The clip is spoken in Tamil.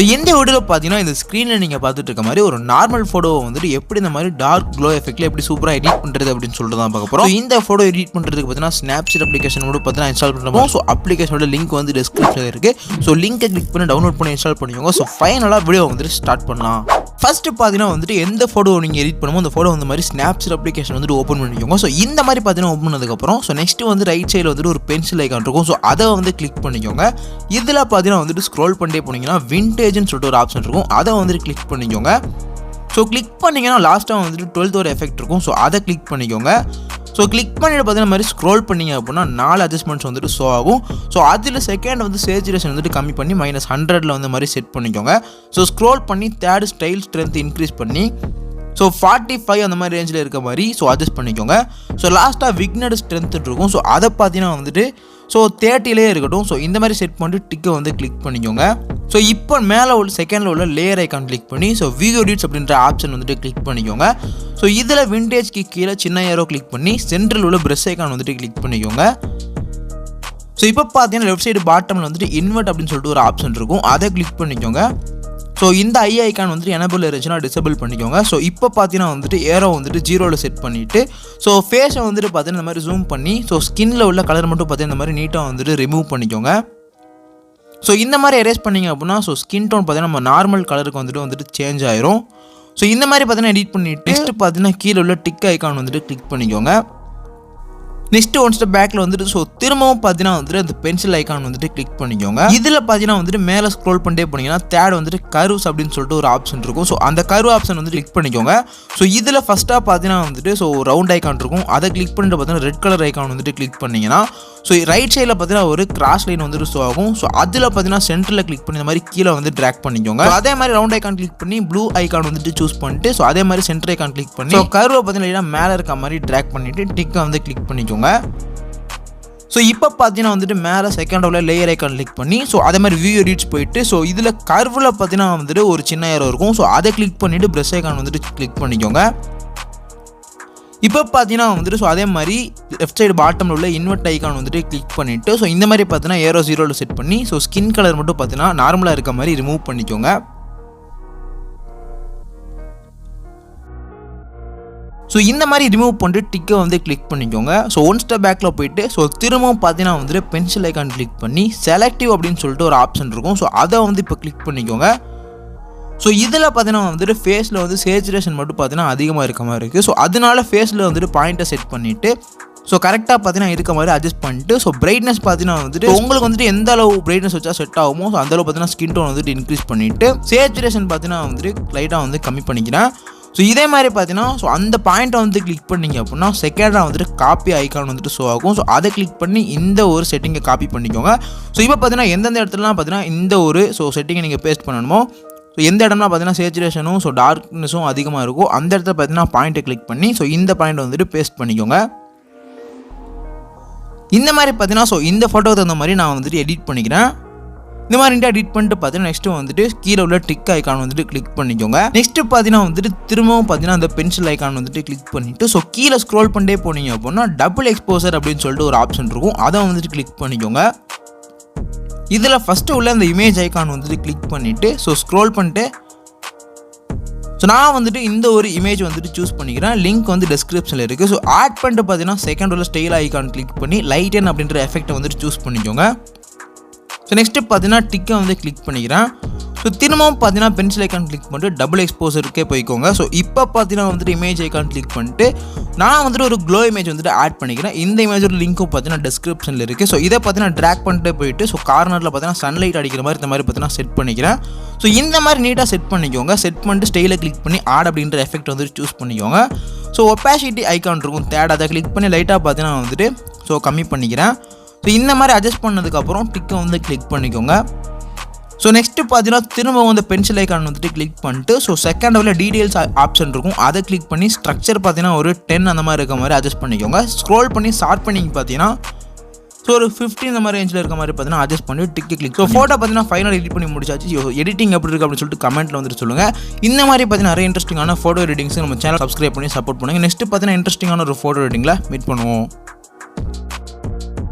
இந்த வீடியோவில் பார்த்தீங்கன்னா இந்த ஸ்க்ரீனில் நீங்கள் பார்த்துட்டு இருக்க மாதிரி ஒரு நார்மல் ஃபோட்டோவை வந்துட்டு எப்படி இந்த மாதிரி டார்க் க்ளோ எஃபெக்ட்டில் எப்படி சூப்பராக எடிட் பண்ணுறது அப்படின்னு சொல்லிட்டு தான் பார்க்க போகிறோம். இந்த ஃபோட்டோ எடிட் பண்ணுறதுக்கு பார்த்தீங்கன்னா ஸ்னாப்சீட் அப்ளிகேஷன் மட்டும் பார்த்தீங்கன்னா இன்ஸ்டால் பண்ணுறோம். ஸோ அப்ளிகேஷனோட லிங்க் வந்து டிஸ்கிரிப்ஷனில் இருக்குது. ஸோ லிங்கை கிளிக் பண்ணி டவுன்லோட் பண்ணி இன்ஸ்டால் பண்ணிக்கோங்க. ஸோ ஃபைனலாக வீடியோ வந்துட்டு ஸ்டார்ட் பண்ணலாம். ஃபர்ஸ்ட் பார்த்தீங்கன்னா வந்துட்டு எந்த ஃபோட்டோ நீங்கள் எடிட் பண்ணுமோ அந்த ஃபோட்டோ வந்து மாதிரி ஸ்னாப்சீட் அப்ளிகேஷன் வந்துட்டு ஓப்பன் பண்ணிக்கோங்க. ஸோ இந்த மாதிரி பார்த்தீங்கன்னா ஓப்பன் பண்ணதுக்கப்புறம் ஸோ நெக்ஸ்ட் வந்து ரைட் சைடில் வந்துட்டு ஒரு பென்சில் ஐக்கான் இருக்கும். ஸோ அதை வந்து கிளிக் பண்ணிக்கோங்க. இதில் பார்த்தீங்கன்னா வந்துட்டு ஸ்க்ரோல் பண்ணிட்டே போனீங்கன்னா விண்டேஜ்னு சொல்லிட்டு ஒரு ஆப்ஷன் இருக்கும். அதை வந்துட்டு கிளிக் பண்ணிக்கோங்க. ஸோ கிளிக் பண்ணிங்கன்னா லாஸ்ட்டாக வந்துட்டு 12th ஒரு எஃபெக்ட் இருக்கும். ஸோ அதை கிளிக் பண்ணிக்கோங்க. ஸோ கிளிக் பண்ணிட்டு பார்த்தீங்கன்னா மாதிரி ஸ்க்ரோல் பண்ணிங்க அப்படின்னா 4 அட்ஜஸ்ட்மெண்ட்ஸ் வந்துட்டு ஷோ ஆகும். ஸோ அதில் செகண்ட் வந்து சேச்சுரேஷன் வந்துட்டு கம்மி பண்ணி -100 வந்து மாதிரி செட் பண்ணிக்கோங்க. ஸோ ஸ்க்ரோல் பண்ணி தேர்ட் ஸ்டைல் ஸ்ட்ரென்த் இன்க்ரீஸ் பண்ணி ஸோ 45 அந்த மாதிரி ரேஞ்சில் இருக்க மாதிரி ஸோ அட்ஜஸ்ட் பண்ணிக்கோங்க. ஸோ லாஸ்ட்டாக விக்னட் ஸ்ட்ரென்த் இருக்கும். ஸோ அதை பார்த்தீங்கன்னா வந்துட்டு ஸோ 30லே இருக்கட்டும். ஸோ இந்த மாதிரி செட் பண்ணிட்டு டிக்கை வந்து கிளிக் பண்ணிக்கோங்க. ஸோ இப்போ மேலே உள்ள செகண்டில் உள்ள லேயர் ஐக்கான் கிளிக் பண்ணி ஸோ வீடியோ எடிட்ஸ் அப்படின்ற ஆப்ஷன் வந்துட்டு கிளிக் பண்ணிக்கோங்க. ஸோ இதில் விண்டேஜ்க்கு கீழே சின்ன ஏரோ கிளிக் பண்ணி சென்ட்ரல் உள்ள ப்ரஷ் ஐக்கான் வந்துட்டு கிளிக் பண்ணிக்கோங்க. ஸோ இப்போ பார்த்தீங்கன்னா லெஃப்ட் சைடு பாட்டமில் வந்துட்டு இன்வெர்ட் அப்படின்னு சொல்லிட்டு ஒரு ஆப்ஷன் இருக்கும். அதை கிளிக் பண்ணிக்கோங்க. ஸோ இந்த ஐ ஐக்கான் வந்துட்டு எனபிள் இருந்துச்சுன்னா டிசபிள் பண்ணிக்கோங்க. ஸோ இப்போ பார்த்தீங்கன்னா வந்துட்டு ஏரோ வந்துட்டு 0ல் செட் பண்ணிவிட்டு ஸோ ஃபேஸை வந்துட்டு பார்த்தீங்கன்னா இந்த மாதிரி ஜூம் பண்ணி ஸோ ஸ்கின்னில் உள்ள கலர் மட்டும் பார்த்தீங்கன்னா இந்த மாதிரி நீட்டாக வந்துட்டு ரிமூவ் பண்ணிக்கோங்க. ஸோ இந்த மாதிரி எரேஸ் பண்ணிங்க அப்படின்னா ஸோ ஸ்கின் டோன் பார்த்தீங்கன்னா நம்ம நார்மல் கலருக்கு வந்துட்டு சேஞ்ச் ஆயிரும். ஸோ இந்த மாதிரி பார்த்தீங்கன்னா எடிட் பண்ணிவிட்டு நெக்ஸ்ட் பார்த்தீங்கன்னா கீழே உள்ள டிக் ஐக்கான் வந்துட்டு கிளிக் பண்ணிக்கோங்க. நெக்ஸ்ட் ஒன் ஸ்டெப் பேக்கில் வந்துட்டு ஸோ திரும்பவும் பார்த்தீங்கன்னா வந்துட்டு அந்த பென்சில் ஐக்கான் வந்துட்டு கிளிக் பண்ணிக்கோங்க. இதில் பார்த்தீங்கன்னா வந்துட்டு மேலே ஸ்க்ரோல் பண்ணிட்டே போனீங்கன்னா தேர்ட் வந்துட்டு கர்வ்ஸ் அப்படின்னு சொல்லிட்டு ஒரு ஆப்ஷன் இருக்கும். ஸோ அந்த கர்வ் ஆப்ஷன் வந்து கிளிக் பண்ணிக்கோங்க. ஸோ இதில் ஃபஸ்ட்டாக பார்த்தீங்கன்னா வந்துட்டு ஸோ ரவுண்ட் ஐக்கான் இருக்கும். அதை கிளிக் பண்ணிட்டு பார்த்தீங்கன்னா ரெட் கலர் ஐக்கான் வந்துட்டு கிளிக் பண்ணிங்கன்னா ஸோ ரைட் சைடில் பார்த்தீங்கன்னா ஒரு கிராஸ் லைன் வந்துட்டு ஷோ ஆகும். ஸோ அதில் பார்த்தீங்கன்னா சென்டரில் கிளிக் பண்ணி இந்த மாதிரி கீழே வந்து ட்ராக் பண்ணிக்கோங்க. அதே மாதிரி ரவுண்ட் ஐக்கான் கிளிக் பண்ணி ப்ளூ ஐக்கான் வந்துட்டு சூஸ் பண்ணிட்டு ஸோ அதே மாதிரி சென்டர் ஐக்கான் கிளிக் பண்ணி ஸோ கர்வை பார்த்தீங்கன்னா மேலே இருக்க மாதிரி ட்ராக் பண்ணிட்டு டிக்கை வந்து கிளிக் பண்ணிக்கோங்க. ஸோ இப்போ பார்த்தீங்கன்னா வந்துட்டு மேலே செகண்ட் உள்ள லேயர் ஐக்கான் கிளிக் பண்ணி ஸோ அதே மாதிரி வியூ எடிட்ஸ் போயிட்டு ஸோ இதில் கர்வில் பார்த்தீங்கன்னா வந்துட்டு ஒரு சின்ன ஏரோ இருக்கும். ஸோ அதை கிளிக் பண்ணிவிட்டு ப்ரஷ் ஐக்கான் வந்துட்டு கிளிக் பண்ணிக்கோங்க. இப்போ பார்த்தீங்கன்னா வந்துட்டு ஸோ அதே மாதிரி லெஃப்ட் சைடு பாட்டமில் உள்ள இன்வெர்ட் ஐக்கான் வந்துட்டு கிளிக் பண்ணிவிட்டு ஸோ இந்த மாதிரி பார்த்தீங்கன்னா ஏரோ 0ல் செட் பண்ணி ஸோ ஸ்கின் கலர் மட்டும் பார்த்தீங்கன்னா நார்மலாக இருக்க மாதிரி ரிமூவ் பண்ணிக்கோங்க. ஸோ இந்த மாதிரி ரிமூவ் பண்ணிட்டு டிக்கை வந்து கிளிக் பண்ணிக்கோங்க. ஸோ ஒன் ஸ்டெப் பேக்கில் போயிட்டு ஸோ திரும்பவும் பார்த்தீங்கன்னா வந்துட்டு பென்சில் ஐக்கான் கிளிக் பண்ணி செலக்டிவ் அப்படின்னு சொல்லிட்டு ஒரு ஆப்ஷன் இருக்கும். ஸோ அதை வந்து இப்போ கிளிக் பண்ணிக்கோங்க. ஸோ இதில் பார்த்தீங்கன்னா வந்துட்டு ஃபேஸில் வந்து சேச்சுரேஷன் மட்டும் பார்த்தீங்கன்னா அதிகமாக இருக்க மாதிரி இருக்குது. ஸோ அதனால ஃபேஸில் வந்துட்டு பாயிண்ட்டை செட் பண்ணிவிட்டு ஸோ கரெக்டாக பார்த்தீங்கன்னா இருக்க மாதிரி அட்ஜஸ்ட் பண்ணிட்டு ஸோ பிரைட்னஸ் பார்த்தீங்கன்னா வந்துட்டு உங்களுக்கு வந்துட்டு எந்த அளவு பிரைட்னஸ் வச்சா செட் ஆகுமோ ஸோ அந்தளவு பார்த்தீங்கன்னா ஸ்கின் டோன் வந்துட்டு இன்க்ரீஸ் பண்ணிவிட்டு சேச்சுரேஷன் பார்த்தீங்கன்னா வந்துட்டு லைட்டாக வந்து கம்மி பண்ணிக்கிறேன். ஸோ இதே மாதிரி பார்த்தீங்கன்னா ஸோ அந்த பாயிண்ட்டை வந்து கிளிக் பண்ணிங்க அப்படின்னா செகண்டாக வந்துட்டு காப்பி ஐக்கான் வந்துட்டு ஷோ ஆகும். ஸோ அதை கிளிக் பண்ணி இந்த ஒரு செட்டிங்கை காப்பி பண்ணிக்கோங்க. ஸோ இப்போ பார்த்தீங்கன்னா எந்தெந்த இடத்துலலாம் பார்த்தீங்கன்னா இந்த ஒரு ஸோ செட்டிங்கை நீங்கள் பேஸ்ட் பண்ணணுமோ ஸோ எந்த இடம்னா பார்த்தீங்கன்னா சேச்சுரேஷனும் ஸோ டார்க்னஸும் அதிகமாக இருக்கும் அந்த இடத்துல பார்த்தீங்கன்னா பாயிண்ட்டை கிளிக் பண்ணி ஸோ இந்த பாயிண்ட்டை வந்துட்டு பேஸ்ட் பண்ணிக்கோங்க. இந்த மாதிரி பார்த்தீங்கன்னா ஸோ இந்த ஃபோட்டோக்கு தகுந்த மாதிரி நான் வந்துட்டு எடிட் பண்ணிக்கிறேன். இந்த மாதிரி எடிட் பண்ணிட்டு பார்த்தீங்கன்னா நெக்ஸ்ட் வந்துட்டு கீழே உள்ள டிக் ஐக்கான் வந்துட்டு கிளிக் பண்ணிக்கோங்க. நெக்ஸ்ட் பார்த்தீங்கன்னா வந்துட்டு திரும்பவும் பார்த்தீங்கன்னா அந்த பென்சில் ஐக்கான் வந்துட்டு கிளிக் பண்ணிட்டு ஸோ கீழே ஸ்க்ரோல் பண்ணிட்டே போனீங்க அப்படின்னா டபுள் எக்ஸ்போசர் அப்படின்னு சொல்லிட்டு ஒரு ஆப்ஷன் இருக்கும். அதை வந்துட்டு கிளிக் பண்ணிக்கோங்க. இதில் ஃபஸ்ட்டு உள்ள அந்த இமேஜ் ஐக்கான் வந்துட்டு கிளிக் பண்ணிவிட்டு ஸோ ஸ்க்ரோல் பண்ணிட்டு ஸோ நான் வந்துட்டு இந்த ஒரு இமேஜ் வந்துட்டு சூஸ் பண்ணிக்கிறேன். லிங்க் வந்து டிஸ்கிரிப்ஷனில் இருக்குது. ஸோ ஆட் பண்ணிட்டு பார்த்தீங்கன்னா செகண்ட் உள்ள ஸ்டைல் ஐக்கான் கிளிக் பண்ணி லைட்டன் அப்படின்ற எஃபெக்ட்டை வந்துட்டு சூஸ் பண்ணிக்கோங்க. ஸோ நெக்ஸ்ட்டு பார்த்தீங்கன்னா டிக்கை வந்து கிளிக் பண்ணிக்கிறேன். ஸோ திரும்பவும் பார்த்தீங்கன்னா பென்சில் ஐக்கான் கிளிக் பண்ணிட்டு டபுள் எக்ஸ்போசருக்கே போய்க்கோங்க. ஸோ இப்போ பார்த்தீங்கன்னா வந்துட்டு இமேஜ் ஐக்கான் கிளிக் பண்ணிட்டு நான் வந்துட்டு ஒரு க்ளோ இமேஜ் வந்துட்டு ஆட் பண்ணிக்கிறேன். இந்த இமேஜோட லிங்க்கும் பார்த்தீங்கன்னா டிஸ்கிரிப்ஷனில் இருக்குது. ஸோ இதை பார்த்தீங்கன்னா ட்ராக் பண்ணிட்டு போயிட்டு ஸோ கார்னரில் பார்த்தீங்கன்னா சன்லைட் அடிக்கிற மாதிரி இந்த மாதிரி பார்த்தீங்கன்னா செட் பண்ணிக்கிறேன். ஸோ இந்த மாதிரி நீட்டாக செட் பண்ணிக்கோங்க. செட் பண்ணிட்டு ஸ்டைலை கிளிக் பண்ணி ஆட் அப்படின்ற எஃபெக்ட் வந்துட்டு சூஸ் பண்ணிக்கோங்க. ஸோ ஒப்பாசிட்டி ஐக்கான் இருக்கும் தேர்ட் அதை கிளிக் பண்ணி லைட்டாக பார்த்தீங்கன்னா வந்துட்டு ஸோ கம்மி பண்ணிக்கிறேன். ஸோ இந்த மாதிரி அட்ஜஸ்ட் பண்ணதுக்கப்புறம் டிக்கை வந்து கிளிக் பண்ணிக்கோங்க. ஸோ நெக்ஸ்ட்டு பார்த்தீங்கன்னா திரும்ப வந்து பென்சில் ஐக்கான் வந்துட்டு கிளிக் பண்ணிட்டு ஸோ செகண்ட் உள்ள டீடைல்ஸ் ஆப்ஷன் இருக்கும். அதை கிளிக் பண்ணி ஸ்ட்ரக்சர் பார்த்தீங்கன்னா ஒரு 10 அந்த மாதிரி இருக்க மாதிரி அட்ஜஸ்ட் பண்ணிக்கோங்க. ஸ்க்ரோல் பண்ணி ஷார்ப்பனிங் பார்த்தீங்கன்னா ஸோ ஒரு 15 இந்த மாதிரி ரேஞ்சில் இருக்க மாதிரி பார்த்தீங்கன்னா அட்ஜஸ்ட் பண்ணி டிக்கி கிளிக். ஸோ ஃபோட்டோ பார்த்தீங்கன்னா ஃபைனல் எடிட் பண்ணி முடிச்சாச்சு. எடிட்டிங் எப்படி இருக்குது அப்படின்னு சொல்லிட்டு கமெண்ட்டில் வந்துட்டு சொல்லுங்கள். இந்த மாதிரி பார்த்தீங்கன்னா நிறைய இன்ட்ரெஸ்டிங்கான ஃபோட்டோ எடிட்டிங்ஸ் நம்ம சேனல் சப்ஸ்கிரைப் பண்ணி சப்போர்ட் பண்ணுங்கள். நெக்ஸ்ட்டு பார்த்தீங்கன்னா இன்ட்ரெஸ்டிங்கான ஒரு ஃபோட்டோ எடிட்டிங்கில் மீட் பண்ணுவோம்.